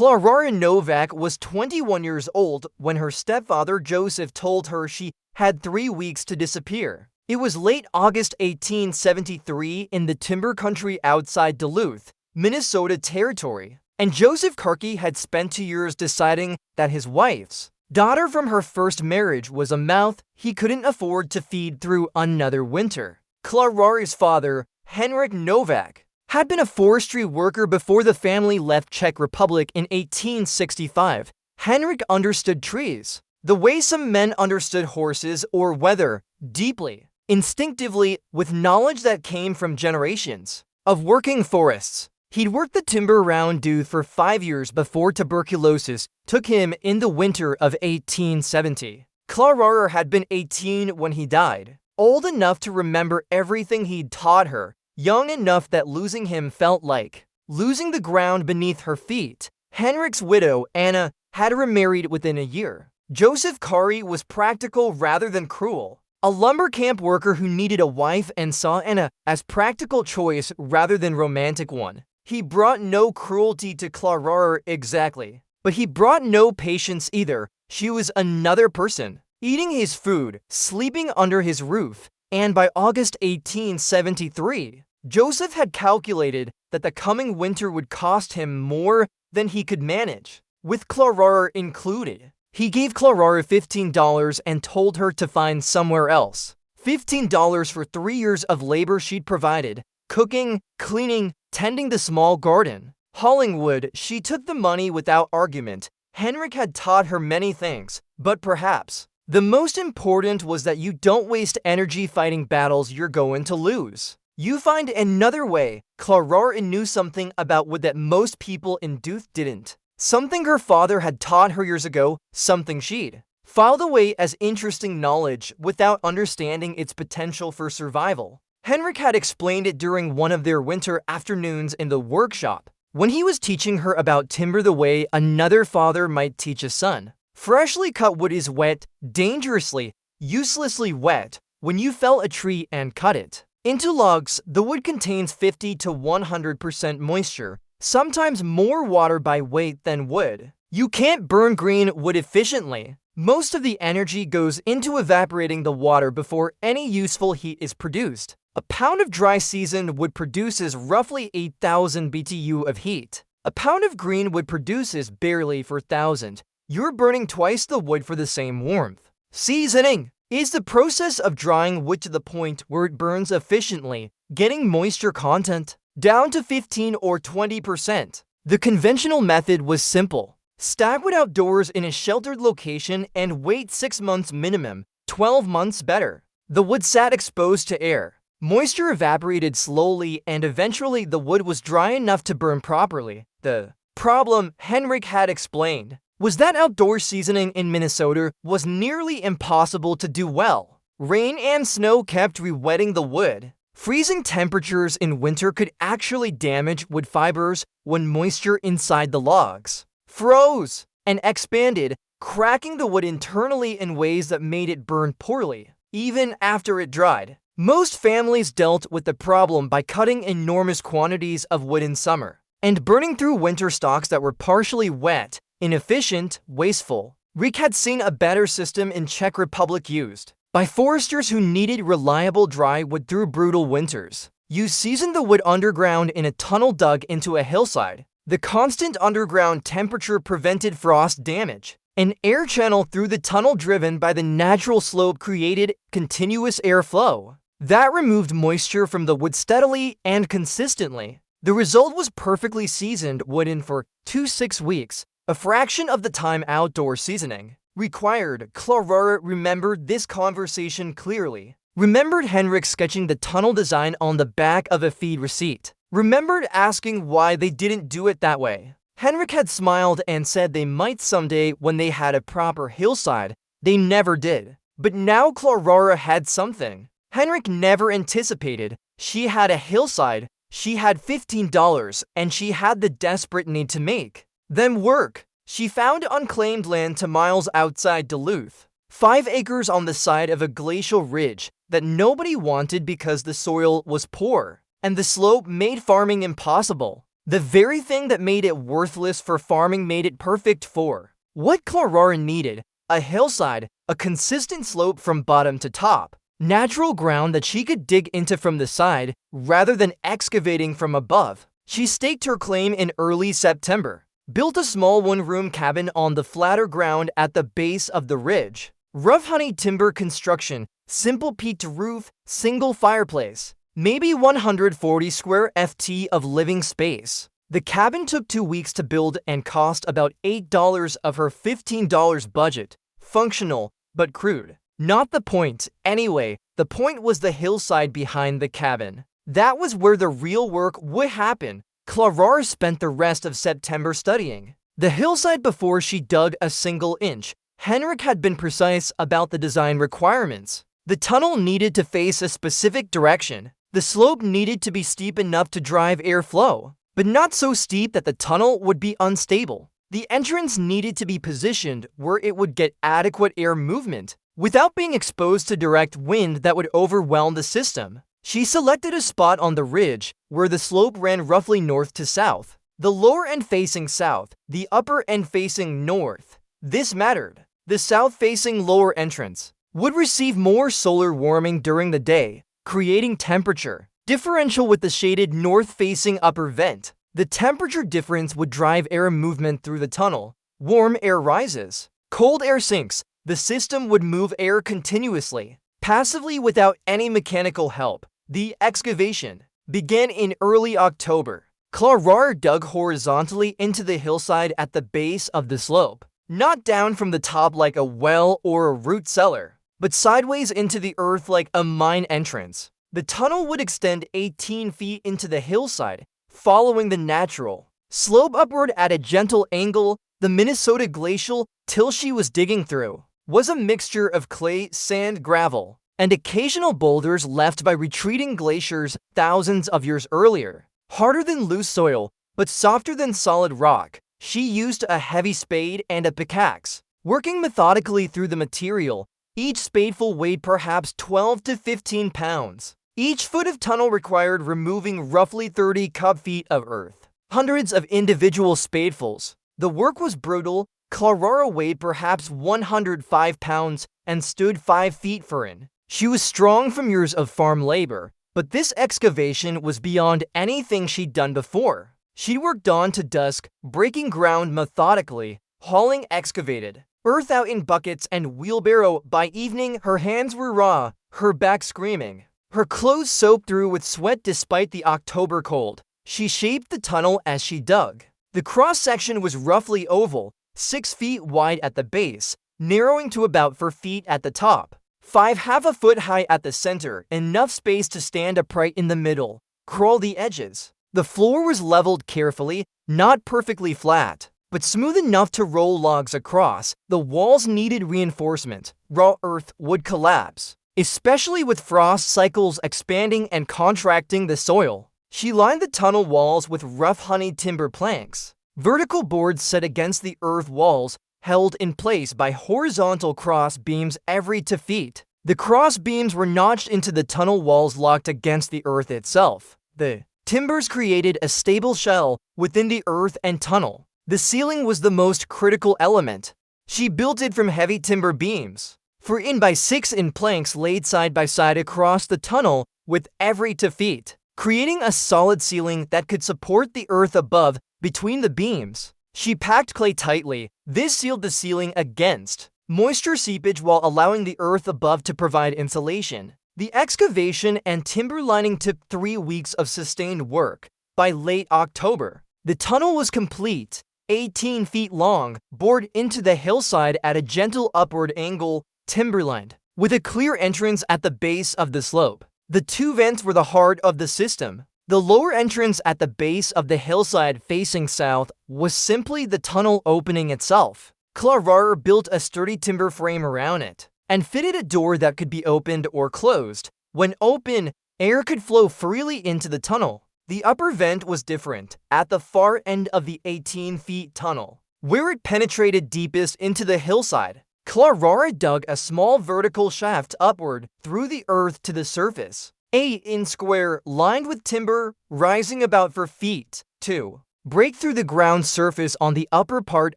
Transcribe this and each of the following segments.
Klara Novak was 21 years old when her stepfather Joseph told her she had 3 weeks to disappear. It was late August 1873 in the timber country outside Duluth, Minnesota Territory, and Joseph Karki had spent 2 years deciding that his wife's daughter from her first marriage was a mouth he couldn't afford to feed through another winter. Klara's father, Henrik Novak, had been a forestry worker before the family left Czech Republic in 1865. Henrik understood trees the way some men understood horses or weather, deeply, instinctively, with knowledge that came from generations of working forests. He'd worked the timber around Duluth for 5 years before tuberculosis took him in the winter of 1870. Klara had been 18 when he died, old enough to remember everything he'd taught her, young enough that losing him felt like losing the ground beneath her feet. Henrik's widow, Anna, had remarried within a year. Joseph Karki was practical rather than cruel, a lumber camp worker who needed a wife and saw Anna as practical choice rather than romantic one. He brought no cruelty to Klara exactly, but he brought no patience either. She was another person, eating his food, sleeping under his roof, and by August 1873, Joseph had calculated that the coming winter would cost him more than he could manage, with Klara included. He gave Klara $15 and told her to find somewhere else. $15 for 3 years of labor she'd provided, cooking, cleaning, tending the small garden, hauling wood. She took the money without argument. Henrik had taught her many things, but perhaps the most important was that you don't waste energy fighting battles you're going to lose. You find another way. Klara knew something about wood that most people in Duluth didn't. Something her father had taught her years ago, something she'd filed away as interesting knowledge without understanding its potential for survival. Henrik had explained it during one of their winter afternoons in the workshop, when he was teaching her about timber the way another father might teach a son. Freshly cut wood is wet, dangerously, uselessly wet, when you fell a tree and cut it into logs. The wood contains 50 to 100% moisture, sometimes more water by weight than wood. You can't burn green wood efficiently. Most of the energy goes into evaporating the water before any useful heat is produced. A pound of dry seasoned wood produces roughly 8,000 BTU of heat. A pound of green wood produces barely 4,000. You're burning twice the wood for the same warmth. Seasoning is the process of drying wood to the point where it burns efficiently, getting moisture content down to 15 or 20%. The conventional method was simple. Stack wood outdoors in a sheltered location and wait 6 months minimum, 12 months better. The wood sat exposed to air. Moisture evaporated slowly and eventually the wood was dry enough to burn properly. The problem, Henrik had explained, was that outdoor seasoning in Minnesota was nearly impossible to do well. Rain and snow kept re-wetting the wood. Freezing temperatures in winter could actually damage wood fibers when moisture inside the logs froze and expanded, cracking the wood internally in ways that made it burn poorly, even after it dried. Most families dealt with the problem by cutting enormous quantities of wood in summer and burning through winter stocks that were partially wet, inefficient, wasteful. Rick had seen a better system in Czech Republic used by foresters who needed reliable dry wood through brutal winters. You seasoned the wood underground in a tunnel dug into a hillside. The constant underground temperature prevented frost damage. An air channel through the tunnel driven by the natural slope created continuous airflow that removed moisture from the wood steadily and consistently. The result was perfectly seasoned wood in for 2 to 6 weeks, a fraction of the time outdoor seasoning required. Klara remembered this conversation clearly. Remembered Henrik sketching the tunnel design on the back of a feed receipt. Remembered asking why they didn't do it that way. Henrik had smiled and said they might someday when they had a proper hillside. They never did. But now Klara had something Henrik never anticipated. She had a hillside, she had $15, and she had the desperate need to make them work. She found unclaimed land 2 miles outside Duluth, 5 acres on the side of a glacial ridge that nobody wanted because the soil was poor and the slope made farming impossible. The very thing that made it worthless for farming made it perfect for what Clara needed: a hillside, a consistent slope from bottom to top, natural ground that she could dig into from the side rather than excavating from above. She staked her claim in early September, built a small one-room cabin on the flatter ground at the base of the ridge. Rough honey timber construction, simple peaked roof, single fireplace, maybe 140 square ft of living space. The cabin took 2 weeks to build and cost about $8 of her $15 budget. Functional, but crude. Not the point. Anyway, the point was the hillside behind the cabin. That was where the real work would happen. Clara spent the rest of September studying the hillside before she dug a single inch. Henrik had been precise about the design requirements. The tunnel needed to face a specific direction. The slope needed to be steep enough to drive airflow, but not so steep that the tunnel would be unstable. The entrance needed to be positioned where it would get adequate air movement without being exposed to direct wind that would overwhelm the system. She selected a spot on the ridge where the slope ran roughly north to south, the lower end facing south, the upper end facing north. This mattered. The south-facing lower entrance would receive more solar warming during the day, creating temperature differential with the shaded north-facing upper vent. The temperature difference would drive air movement through the tunnel. Warm air rises, cold air sinks. The system would move air continuously, passively without any mechanical help. The excavation began in early October. Clara dug horizontally into the hillside at the base of the slope, not down from the top like a well or a root cellar, but sideways into the earth like a mine entrance. The tunnel would extend 18 feet into the hillside, following the natural slope upward at a gentle angle. The Minnesota glacial till she was digging through was a mixture of clay, sand, gravel, and occasional boulders left by retreating glaciers thousands of years earlier. Harder than loose soil, but softer than solid rock. She used a heavy spade and a pickaxe, working methodically through the material. Each spadeful weighed perhaps 12 to 15 pounds. Each foot of tunnel required removing roughly 30 cup-feet of earth. Hundreds of individual spadefuls. The work was brutal. Clara weighed perhaps 105 pounds and stood 5 feet for in. She was strong from years of farm labor, but this excavation was beyond anything she'd done before. She worked dawn to dusk, breaking ground methodically, hauling excavated earth out in buckets and wheelbarrow. By evening, her hands were raw, her back screaming, her clothes soaked through with sweat despite the October cold. She shaped the tunnel as she dug. The cross-section was roughly oval, 6 feet wide at the base, narrowing to about 4 feet at the top. 5 1/2 foot high at the center, enough space to stand upright in the middle, crawl the edges. The floor was leveled carefully, not perfectly flat, but smooth enough to roll logs across. The walls needed reinforcement. Raw earth would collapse, especially with frost cycles expanding and contracting the soil. She lined the tunnel walls with rough honey timber planks, vertical boards set against the earth walls, held in place by horizontal cross beams every 2 feet. The cross beams were notched into the tunnel walls locked against the earth itself. The timbers created a stable shell within the earth and tunnel. The ceiling was the most critical element. She built it from heavy timber beams, 4 by 6 planks laid side by side across the tunnel with every 2 feet, creating a solid ceiling that could support the earth above between the beams. She packed clay tightly. This sealed the ceiling against moisture seepage while allowing the earth above to provide insulation. The excavation and timber lining took 3 weeks of sustained work. By late October, the tunnel was complete, 18 feet long, bored into the hillside at a gentle upward angle, timberlined, with a clear entrance at the base of the slope. The 2 vents were the heart of the system. The lower entrance at the base of the hillside facing south was simply the tunnel opening itself. Clara built a sturdy timber frame around it and fitted a door that could be opened or closed. When open, air could flow freely into the tunnel. The upper vent was different, at the far end of the 18-feet tunnel, where it penetrated deepest into the hillside. Clara dug a small vertical shaft upward through the earth to the surface, 8 in square, lined with timber, rising about 4 feet. 2. Break through the ground surface on the upper part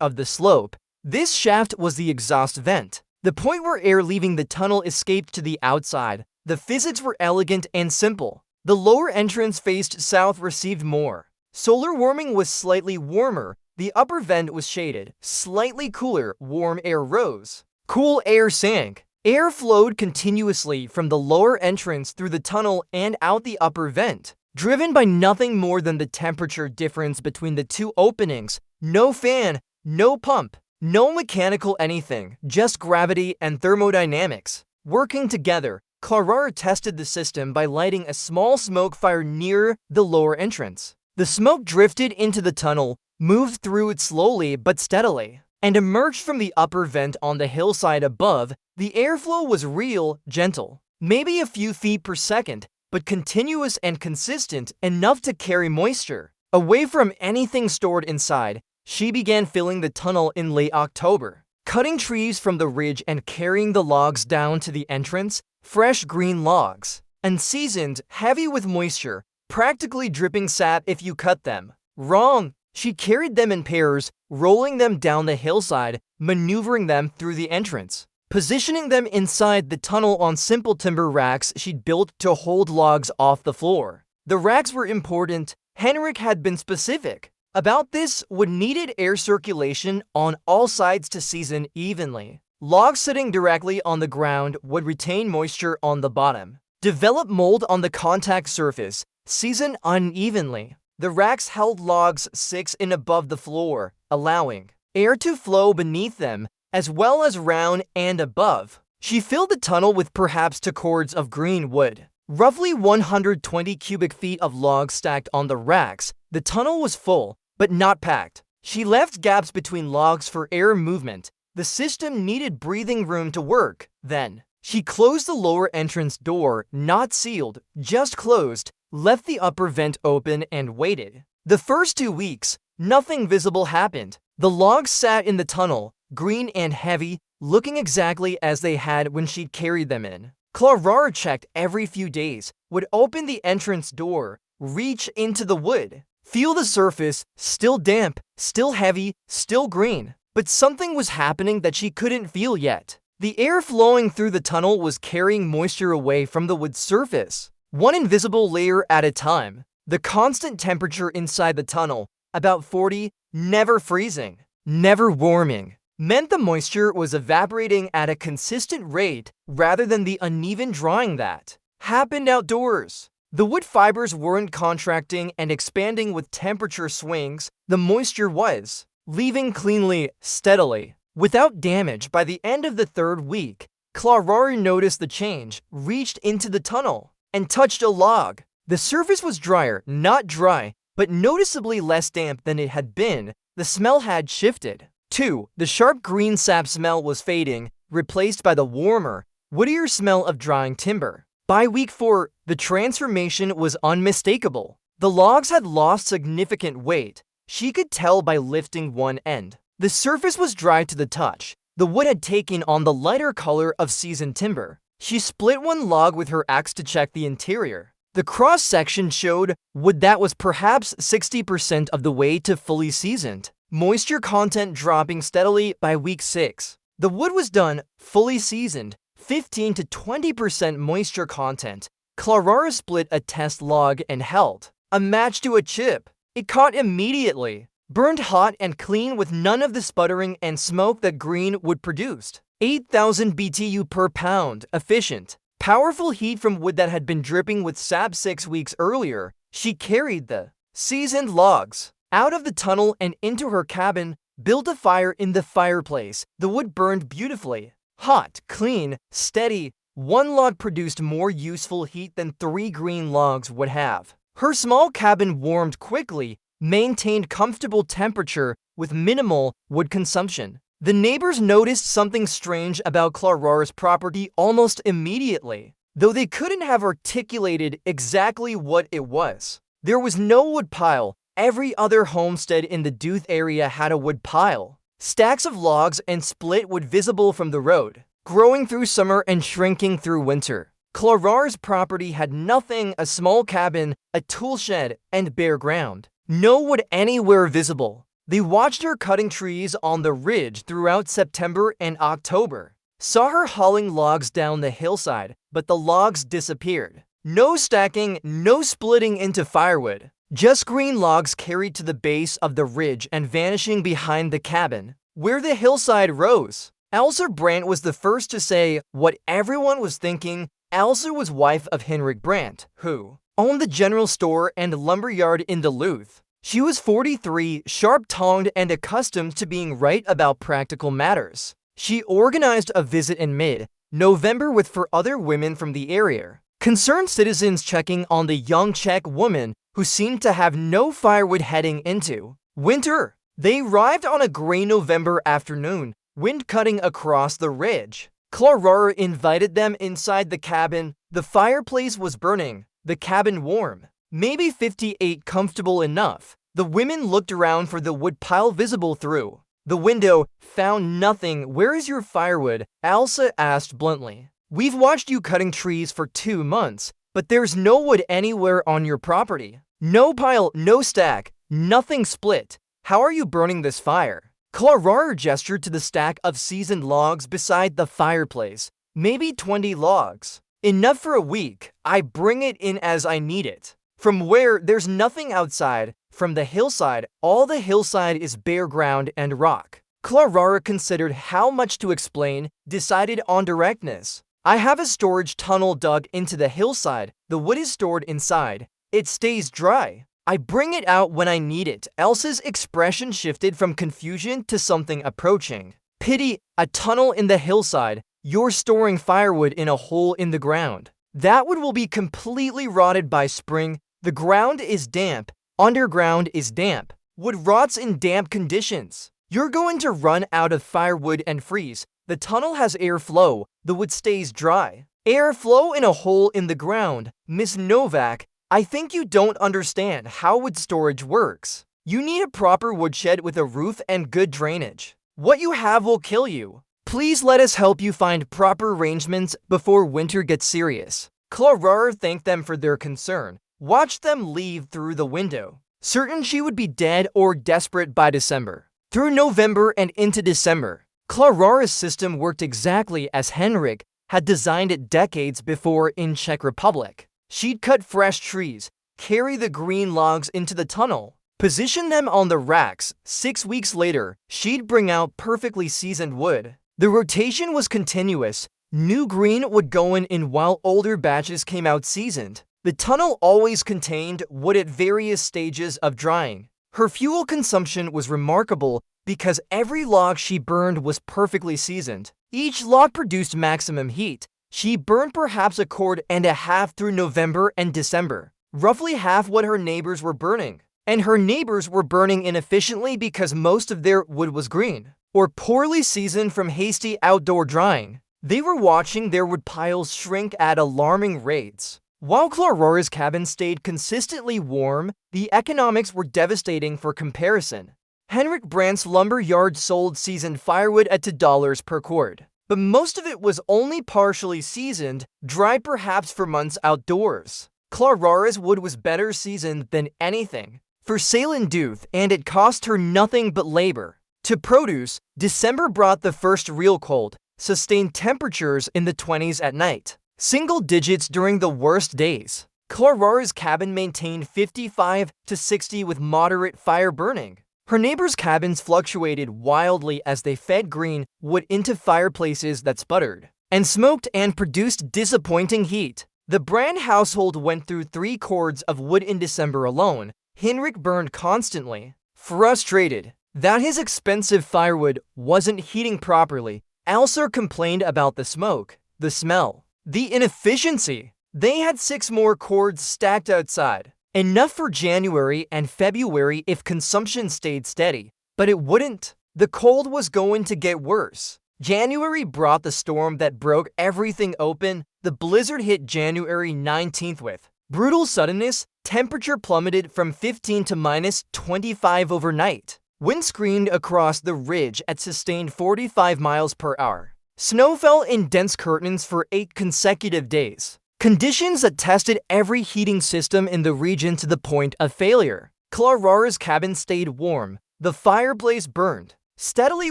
of the slope. This shaft was the exhaust vent, the point where air leaving the tunnel escaped to the outside. The physics were elegant and simple. The lower entrance faced south, received more solar warming, was slightly warmer. The upper vent was shaded, slightly cooler. Warm air rose, cool air sank. Air flowed continuously from the lower entrance through the tunnel and out the upper vent, driven by nothing more than the temperature difference between the two openings. No fan, no pump, no mechanical anything, just gravity and thermodynamics working together. Clara tested the system by lighting a small smoke fire near the lower entrance. The smoke drifted into the tunnel, moved through it slowly but steadily, and emerged from the upper vent on the hillside above. The airflow was real, gentle, maybe a few feet per second, but continuous and consistent enough to carry moisture away from anything stored inside. She began filling the tunnel in late October, cutting trees from the ridge and carrying the logs down to the entrance. Fresh green logs, unseasoned, heavy with moisture, practically dripping sap if you cut them. Wrong. She carried them in pairs, rolling them down the hillside, maneuvering them through the entrance, positioning them inside the tunnel on simple timber racks she'd built to hold logs off the floor. The racks were important. Henrik had been specific about this. Wood needed air circulation on all sides to season evenly. Logs sitting directly on the ground would retain moisture on the bottom, develop mold on the contact surface, season unevenly. The racks held logs 6 in above the floor, allowing air to flow beneath them, as well as round and above. She filled the tunnel with perhaps 2 cords of green wood, roughly 120 cubic feet of logs stacked on the racks. The tunnel was full, but not packed. She left gaps between logs for air movement. The system needed breathing room to work. Then, she closed the lower entrance door, not sealed, just closed, left the upper vent open and waited. The first 2 weeks, nothing visible happened. The logs sat in the tunnel, green and heavy, looking exactly as they had when she'd carried them in. Clara checked every few days, would open the entrance door, reach into the wood, feel the surface, still damp, still heavy, still green. But something was happening that she couldn't feel yet. The air flowing through the tunnel was carrying moisture away from the wood surface, one invisible layer at a time. The constant temperature inside the tunnel, about 40, never freezing, never warming, meant the moisture was evaporating at a consistent rate rather than the uneven drying that happened outdoors. The wood fibers weren't contracting and expanding with temperature swings. The moisture was leaving cleanly, steadily, without damage. By the end of the 3rd week, Clara noticed the change, reached into the tunnel, and touched a log. The surface was drier, not dry, but noticeably less damp than it had been. The smell had shifted. 2. The sharp green sap smell was fading, replaced by the warmer, woodier smell of drying timber. By week 4, the transformation was unmistakable. The logs had lost significant weight. She could tell by lifting one end. The surface was dry to the touch. The wood had taken on the lighter color of seasoned timber. She split one log with her axe to check the interior. The cross-section showed wood that was perhaps 60% of the way to fully seasoned. Moisture content dropping steadily. By week 6, the wood was done, fully seasoned, 15 to 20% moisture content. Clara split a test log and held a match to a chip. It caught immediately, burned hot and clean with none of the sputtering and smoke that green wood produced. 8,000 BTU per pound, efficient, powerful heat from wood that had been dripping with sap 6 weeks earlier. She carried the seasoned logs out of the tunnel and into her cabin, built a fire in the fireplace. The wood burned beautifully, hot, clean, steady. One log produced more useful heat than 3 green logs would have. Her small cabin warmed quickly, maintained comfortable temperature with minimal wood consumption. The neighbors noticed something strange about Clara's property almost immediately, though they couldn't have articulated exactly what it was. There was no woodpile. Every other homestead in the Dooth area had a woodpile. Stacks of logs and split wood visible from the road, growing through summer and shrinking through winter. Clara's property had nothing: a small cabin, a tool shed, and bare ground. No wood anywhere visible. They watched her cutting trees on the ridge throughout September and October. Saw her hauling logs down the hillside, but the logs disappeared. No stacking, no splitting into firewood. Just green logs carried to the base of the ridge and vanishing behind the cabin, where the hillside rose. Elsa Brandt was the first to say what everyone was thinking. Elsa was wife of Henrik Brandt, who owned the general store and lumberyard in Duluth. She was 43, sharp-tongued and accustomed to being right about practical matters. She organized a visit in mid-November with 4 other women from the area. Concerned citizens checking on the young Czech woman who seemed to have no firewood heading into winter. They arrived on a gray November afternoon, wind cutting across the ridge. Clara invited them inside the cabin. The fireplace was burning, the cabin warm, maybe 58 comfortable enough. The women looked around for the woodpile visible through the window, found nothing. Where is your firewood? Elsa asked bluntly. We've watched you cutting trees for 2 months, but there's no wood anywhere on your property. No pile, no stack, nothing split. How are you burning this fire? Clara gestured to the stack of seasoned logs beside the fireplace. Maybe 20 logs. Enough for a week. I bring it in as I need it. From where? There's nothing outside. From the hillside, all the hillside is bare ground and rock. Clara considered how much to explain, decided on directness. I have a storage tunnel dug into the hillside. The wood is stored inside. It stays dry. I bring it out when I need it. Elsa's expression shifted from confusion to something approaching. Pity, a tunnel in the hillside. You're storing firewood in a hole in the ground. That wood will be completely rotted by spring. The ground is damp. Underground is damp. Wood rots in damp conditions. You're going to run out of firewood and freeze. The tunnel has airflow. The wood stays dry. Airflow in a hole in the ground. Miss Novak, I think you don't understand how wood storage works. You need a proper woodshed with a roof and good drainage. What you have will kill you. Please let us help you find proper arrangements before winter gets serious. Clara thanked them for their concern, watched them leave through the window, certain she would be dead or desperate by December. Through November and into December, Clara's system worked exactly as Henrik had designed it decades before in Czech Republic. She'd cut fresh trees, carry the green logs into the tunnel, position them on the racks. 6 weeks later, she'd bring out perfectly seasoned wood. The rotation was continuous. New green would go in while older batches came out seasoned. The tunnel always contained wood at various stages of drying. Her fuel consumption was remarkable because every log she burned was perfectly seasoned. Each log produced maximum heat. She burned perhaps 1.5 cords through November and December, roughly half what her neighbors were burning. And her neighbors were burning inefficiently because most of their wood was green, or poorly seasoned from hasty outdoor drying. They were watching their wood piles shrink at alarming rates. While Clara's cabin stayed consistently warm, the economics were devastating for comparison. Henrik Brandt's lumber yard sold seasoned firewood at $2 per cord. But most of it was only partially seasoned, dried perhaps for months outdoors. Clara's wood was better seasoned than anything, for sale in Duluth, and it cost her nothing but labor. To produce, December brought the first real cold, sustained temperatures in the 20s at night, single digits during the worst days. Clara's cabin maintained 55 to 60 with moderate fire burning. Her neighbors' cabins fluctuated wildly as they fed green wood into fireplaces that sputtered and smoked and produced disappointing heat. The Brand household went through 3 cords of wood in December alone. Henrik burned constantly. Frustrated that his expensive firewood wasn't heating properly, Elsa complained about the smoke, the smell, the inefficiency. They had 6 more cords stacked outside. Enough for January and February if consumption stayed steady, but it wouldn't. The cold was going to get worse. January brought the storm that broke everything open. The blizzard hit January 19th with brutal suddenness. Temperature plummeted from 15 to -25 overnight. Wind screamed across the ridge at sustained 45 miles per hour. Snow fell in dense curtains for 8 consecutive days. Conditions that tested every heating system in the region to the point of failure. Clarara's cabin stayed warm. The fireplace burned steadily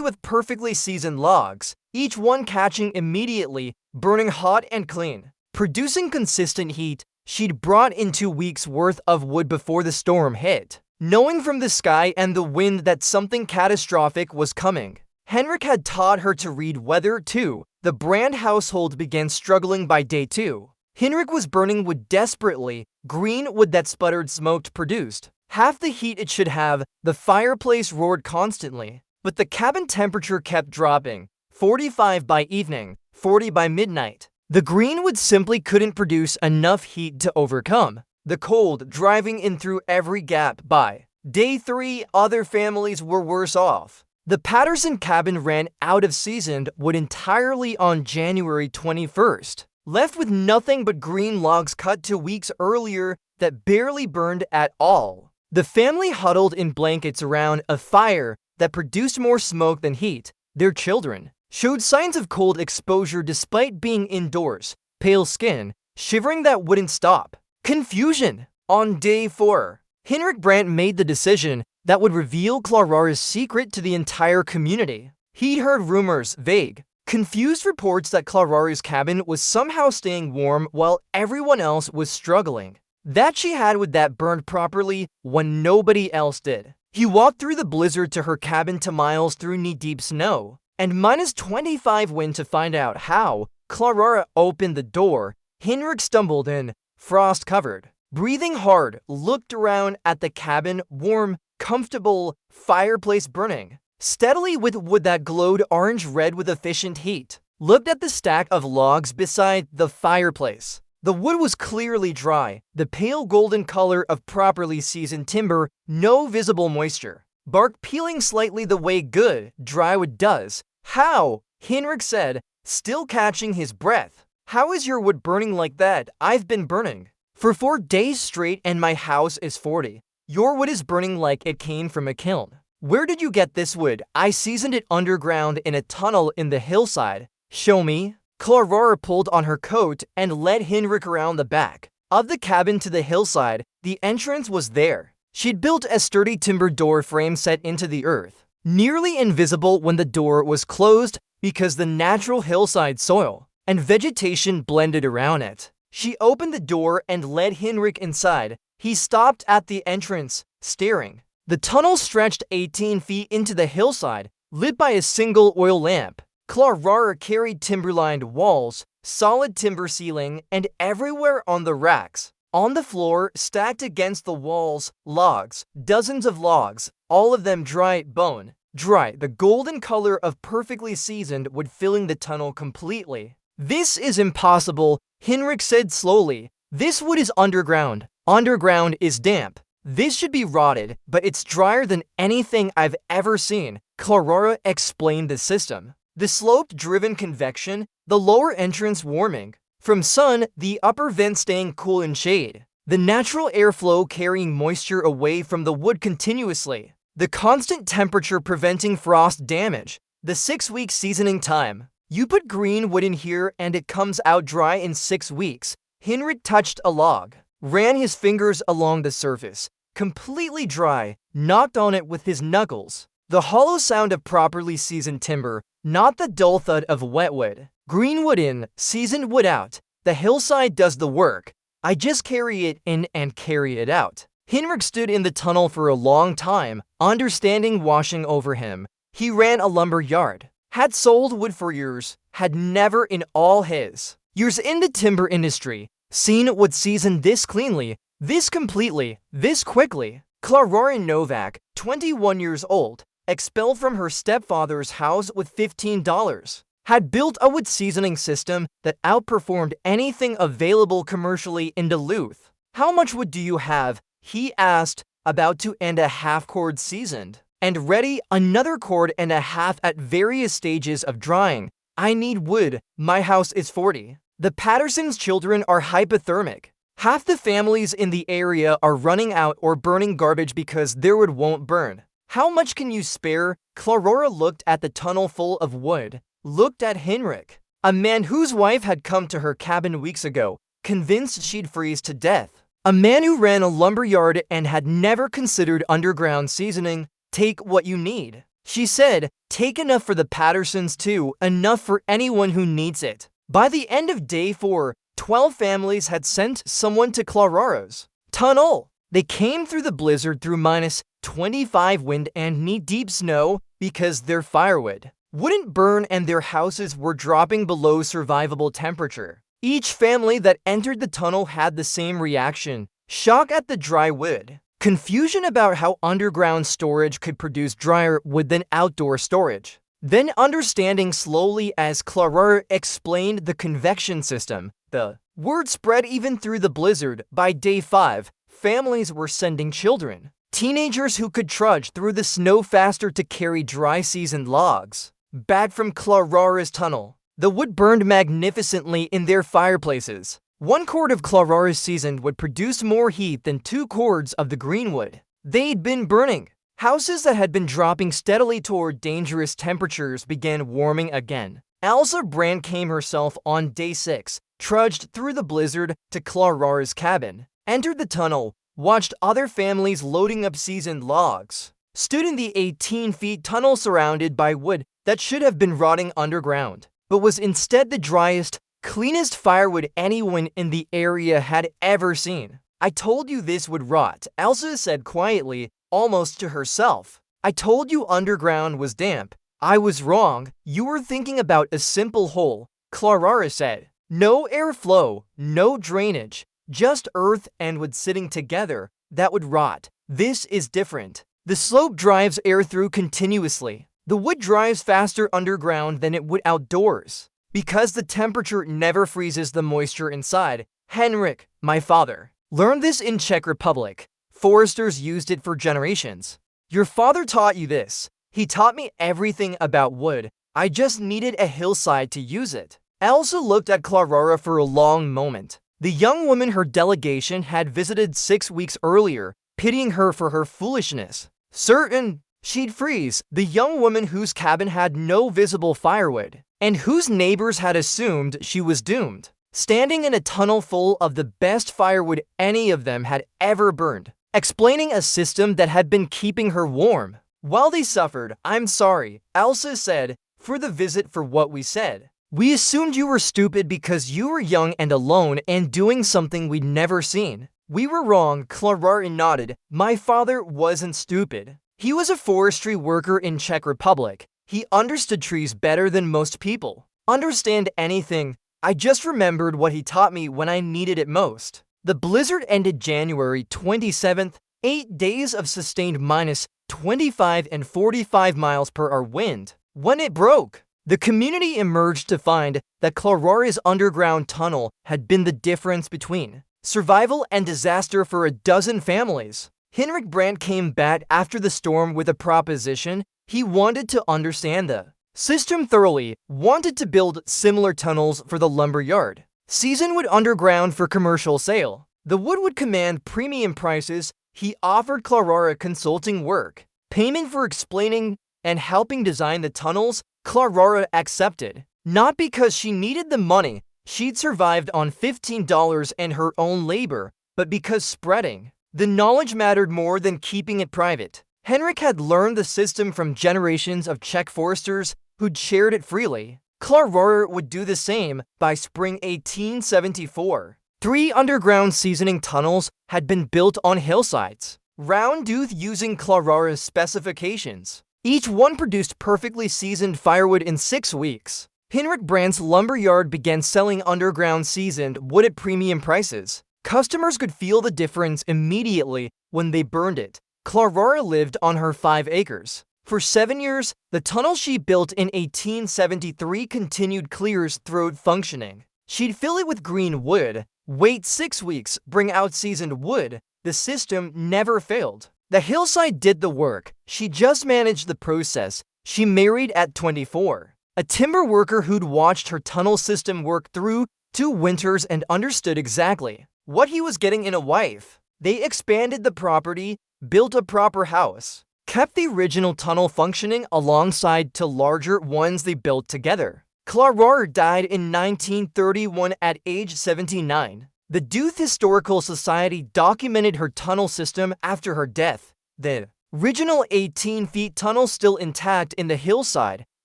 with perfectly seasoned logs, each one catching immediately, burning hot and clean, producing consistent heat. She'd brought in 2 weeks' worth of wood before the storm hit, knowing from the sky and the wind that something catastrophic was coming. Henrik had taught her to read weather too. The Brand household began struggling by day 2. Henrik was burning wood desperately, green wood that sputtered smoke produced half the heat it should have. The fireplace roared constantly, but the cabin temperature kept dropping. 45 by evening, 40 by midnight. The greenwood simply couldn't produce enough heat to overcome the cold, driving in through every gap. By day 3, other families were worse off. The Patterson cabin ran out of seasoned wood entirely on January 21st, left with nothing but green logs cut 2 weeks earlier that barely burned at all. The family huddled in blankets around a fire that produced more smoke than heat. Their children showed signs of cold exposure despite being indoors, pale skin, shivering that wouldn't stop. Confusion. On day 4, Henrik Brandt made the decision that would reveal Clarara's secret to the entire community. He'd heard rumors, vague, confused reports that Clarara's cabin was somehow staying warm while everyone else was struggling. That she had wood that burned properly when nobody else did. He walked through the blizzard to her cabin to miles through knee-deep snow and minus 25 wind to find out how. Clarara opened the door. Henrik stumbled in, frost-covered. Breathing hard, looked around at the cabin, warm, comfortable, fireplace burning steadily with wood that glowed orange-red with efficient heat. Looked at the stack of logs beside the fireplace. The wood was clearly dry, the pale golden color of properly seasoned timber, no visible moisture. Bark peeling slightly the way good, dry wood does. How? Henrik said, still catching his breath. How is your wood burning like that? I've been burning for 4 days straight and my house is 40. Your wood is burning like it came from a kiln. Where did you get this wood? I seasoned it underground in a tunnel in the hillside. Show me. Clarara pulled on her coat and led Henrik around the back of the cabin to the hillside. The entrance was there. She'd built a sturdy timber door frame set into the earth, nearly invisible when the door was closed because the natural hillside soil and vegetation blended around it. She opened the door and led Henrik inside. He stopped at the entrance, staring. The tunnel stretched 18 feet into the hillside, lit by a single oil lamp. Clarara carried timber-lined walls, solid timber ceiling, and everywhere on the racks. On the floor, stacked against the walls, logs, dozens of logs, all of them dry bone. Dry, the golden color of perfectly seasoned wood filling the tunnel completely. This is impossible, Henrik said slowly. This wood is underground. Underground is damp. This should be rotted, but it's drier than anything I've ever seen. Clarara explained the system. The sloped-driven convection, the lower entrance warming from sun, the upper vent staying cool in shade. The natural airflow carrying moisture away from the wood continuously. The constant temperature preventing frost damage. The 6-week seasoning time. You put green wood in here and it comes out dry in 6 weeks. Henrik touched a log, ran his fingers along the surface, completely dry, knocked on it with his knuckles. The hollow sound of properly seasoned timber, not the dull thud of wet wood. Green wood in, seasoned wood out. The hillside does the work. I just carry it in and carry it out. Henrik stood in the tunnel for a long time, understanding washing over him. He ran a lumber yard, had sold wood for years, had never in all his years in the timber industry seen wood seasoned this cleanly, this completely, this quickly. Clarara Novak, 21 years old, expelled from her stepfather's house with $15, had built a wood seasoning system that outperformed anything available commercially in Duluth. How much wood do you have? He asked, about 2.5 cords seasoned and ready, another cord and a half at various stages of drying. I need wood. My house is 40. The Pattersons' children are hypothermic. Half the families in the area are running out or burning garbage because their wood won't burn. How much can you spare? Clarara looked at the tunnel full of wood, looked at Henrik, a man whose wife had come to her cabin weeks ago, convinced she'd freeze to death. a man who ran a lumberyard and had never considered underground seasoning. Take what you need. She said, take enough for the Pattersons too, enough for anyone who needs it. By the end of day 4, 12 families had sent someone to Clararo's tunnel. They came through the blizzard through -25 wind and knee-deep snow because their firewood wouldn't burn and their houses were dropping below survivable temperature. Each family that entered the tunnel had the same reaction: shock at the dry wood, confusion about how underground storage could produce drier wood than outdoor storage, then understanding slowly as Clarara explained the convection system. The word spread even through the blizzard. By day 5, families were sending children, teenagers who could trudge through the snow faster to carry dry seasoned logs back from Clarara's tunnel. The wood burned magnificently in their fireplaces. 1 cord of Clarara's seasoned would produce more heat than 2 cords of the greenwood they'd been burning. Houses that had been dropping steadily toward dangerous temperatures began warming again. Elsa Brand came herself on day 6, trudged through the blizzard to Clarara's cabin, entered the tunnel, watched other families loading up seasoned logs, stood in the 18-feet tunnel surrounded by wood that should have been rotting underground, but was instead the driest, cleanest firewood anyone in the area had ever seen. I told you this would rot, Elsa said quietly, almost to herself. I told you underground was damp. I was wrong. You were thinking about a simple hole, Clarara said. No airflow, no drainage, just earth and wood sitting together. That would rot. This is different. The slope drives air through continuously. The wood dries faster underground than it would outdoors, because the temperature never freezes the moisture inside. Henrik, my father, learned this in Czech Republic. Foresters used it for generations. Your father taught you this. He taught me everything about wood. I just needed a hillside to use it. Elsa looked at Clarara for a long moment. The young woman her delegation had visited 6 weeks earlier, pitying her for her foolishness. Certain she'd freeze, the young woman whose cabin had no visible firewood, and whose neighbors had assumed she was doomed, standing in a tunnel full of the best firewood any of them had ever burned, explaining a system that had been keeping her warm. While they suffered, I'm sorry, Elsa said, for the visit for what we said. We assumed you were stupid because you were young and alone and doing something we'd never seen. We were wrong, Clarara nodded. My father wasn't stupid. He was a forestry worker in Czech Republic. He understood trees better than most people understand anything. I just remembered what he taught me when I needed it most. The blizzard ended January 27th, 8 days of sustained -25 and 45 miles per hour wind. When it broke, the community emerged to find that Clarara's underground tunnel had been the difference between survival and disaster for a dozen families. Henrik Brandt came back after the storm with a proposition. He wanted to understand the system thoroughly, wanted to build similar tunnels for the lumberyard, season wood underground for commercial sale. The wood would command premium prices. He offered Clarara consulting work, payment for explaining and helping design the tunnels. Clarara accepted, not because she needed the money. She'd survived on $15 and her own labor, but because spreading the knowledge mattered more than keeping it private. Henrik had learned the system from generations of Czech foresters who'd shared it freely. Clarara would do the same. By spring 1874, 3 underground seasoning tunnels had been built on hillsides, round tooth using Clarara's specifications. Each one produced perfectly seasoned firewood in 6 weeks. Henrik Brandt's lumberyard began selling underground seasoned wood at premium prices. Customers could feel the difference immediately when they burned it. Clarara lived on her 5 acres. For 7 years, the tunnel she built in 1873 continued Clear's throat functioning. She'd fill it with green wood, wait 6 weeks, bring out seasoned wood. The system never failed. The hillside did the work. She just managed the process. She married at 24. A timber worker who'd watched her tunnel system work through 2 winters and understood exactly what he was getting in a wife. They expanded the property, built a proper house, kept the original tunnel functioning alongside 2 larger ones they built together. Clarara died in 1931 at age 79. The Dooth Historical Society documented her tunnel system after her death. The original 18-feet tunnel still intact in the hillside,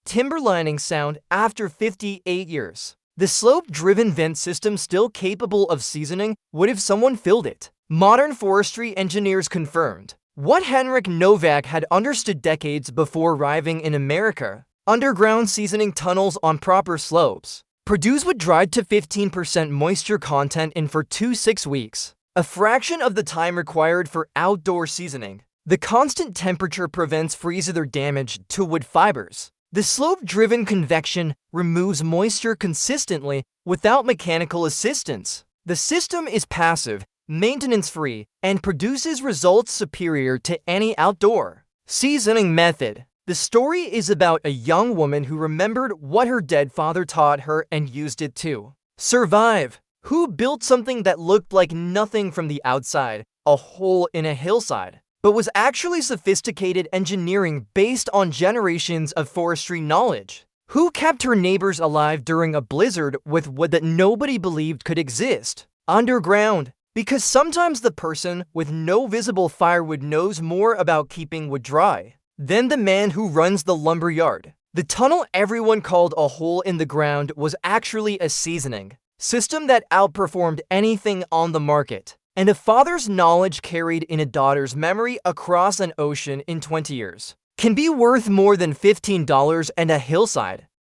timber lining sound after 58 years. The slope-driven vent system still capable of seasoning. What if someone filled it? Modern forestry engineers confirmed what Henrik Novak had understood decades before arriving in America. Underground seasoning tunnels on proper slopes produce wood dried to 15% moisture content in for 2 to 6 weeks, a fraction of the time required for outdoor seasoning. The constant temperature prevents freeze or damage to wood fibers. The slope-driven convection removes moisture consistently without mechanical assistance. The system is passive, maintenance-free, and produces results superior to any outdoor seasoning method. The story is about a young woman who remembered what her dead father taught her and used it to survive, who built something that looked like nothing from the outside, a hole in a hillside, but was actually sophisticated engineering based on generations of forestry knowledge, who kept her neighbors alive during a blizzard with wood that nobody believed could exist underground. Because sometimes the person with no visible firewood knows more about keeping wood dry than the man who runs the lumber yard. The tunnel everyone called a hole in the ground was actually a seasoning system that outperformed anything on the market, and a father's knowledge carried in a daughter's memory across an ocean in 20 years can be worth more than $15 and a hillside.